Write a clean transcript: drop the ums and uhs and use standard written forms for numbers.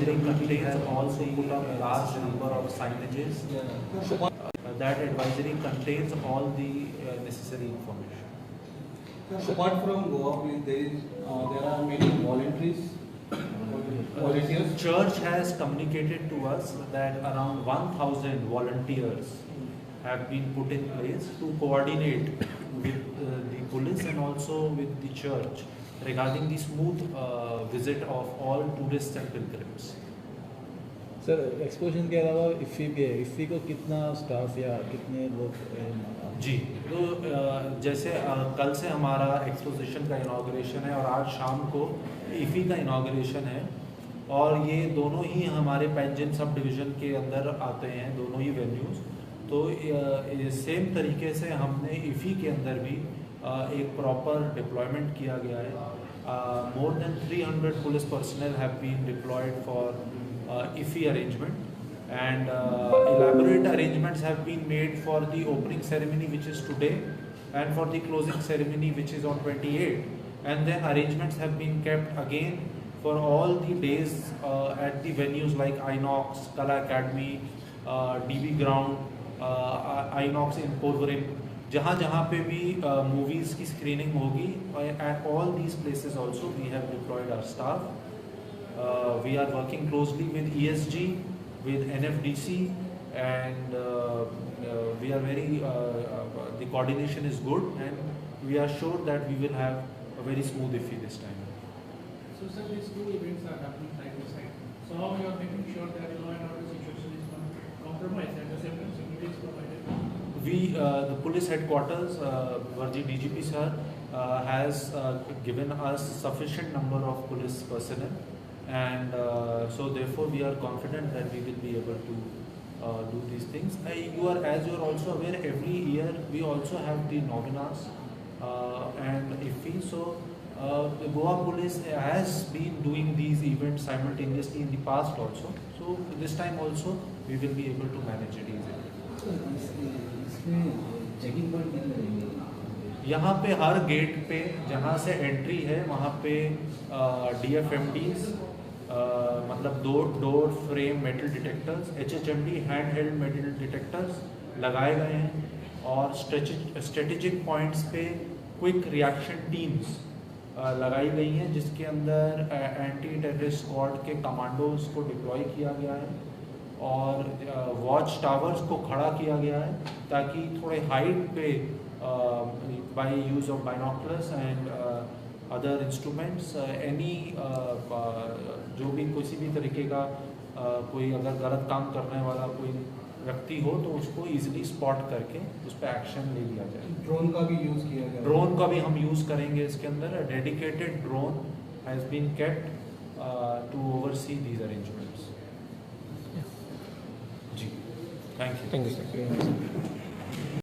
advisory contains also put up a large number of signages. That advisory contains all the necessary information. Apart from Goa, there are many volunteers. Church has communicated to us that around 1,000 volunteers have been put in place to coordinate with the police and also with the church regarding the smooth visit of all tourists and pilgrims. Sir exposition के अलावा इफ़ी भी है, इफ़ी को कितना staff या कितने लोग जी, तो जैसे कल से हमारा एक्सपोजिशन का इनॉग्रेशन है और आज शाम को इफ़ी का इनॉग्रेशन है और ये दोनों ही हमारे पैंजन सब डिवीज़न के अंदर आते हैं, दोनों ही वेन्यूज़। तो सेम तरीके से हमने इफ़ी के अंदर भी एक प्रॉपर डिप्लॉयमेंट किया गया है। More than 300 police personnel have been deployed for IFI arrangement and elaborate arrangements have been made for the opening ceremony, which is today, and for the closing ceremony, which is on 28, and then arrangements have been kept again for all the days at the venues like Inox, Kala Academy, DB Ground, Inox in Porvorim, जहाँ जहाँ पे भी movies की screening होगी, at all these places also we have deployed our staff. We are working closely with ESG, with NFDC, and we are the coordination is good, and we are sure that we will have a very smooth IFI this time. So sir, these two events are happening side by side. So how you are making sure that law and order situation is not compromised and the same time security is provided? We, the police headquarters, Varji DGP sir, has given us sufficient number of police personnel. And so therefore we are confident that we will be able to do these things. As you are also aware, every year we also have the novenas and IFI. So the Goa police has been doing these events simultaneously in the past also. So this time also we will be able to manage it easily. यहाँ पे हर gate पे जहाँ से entry है वहाँ पे DFMDs मतलब door frame metal detectors, HHMD hand held metal detectors लगाए गए हैं और स्ट्रेटेजिक पॉइंट्स पे क्विक रिएक्शन टीम्स लगाई गई हैं जिसके अंदर एंटी टेररिस्ट स्क्वाड के कमांडोज को डिप्लॉय किया गया है और वॉच टावर्स को खड़ा किया गया है ताकि थोड़े हाइट पे by use of binoculars and other instruments any जो भी किसी भी तरीके का कोई अगर गलत काम करने वाला कोई व्यक्ति हो तो उसको इजीली स्पॉट करके उस पर एक्शन ले लिया जाए। ड्रोन का भी यूज़ किया गया, ड्रोन का भी हम यूज़ करेंगे इसके अंदर। Dedicated drone has been kept to oversee these arrangements. जी, थैंक यू।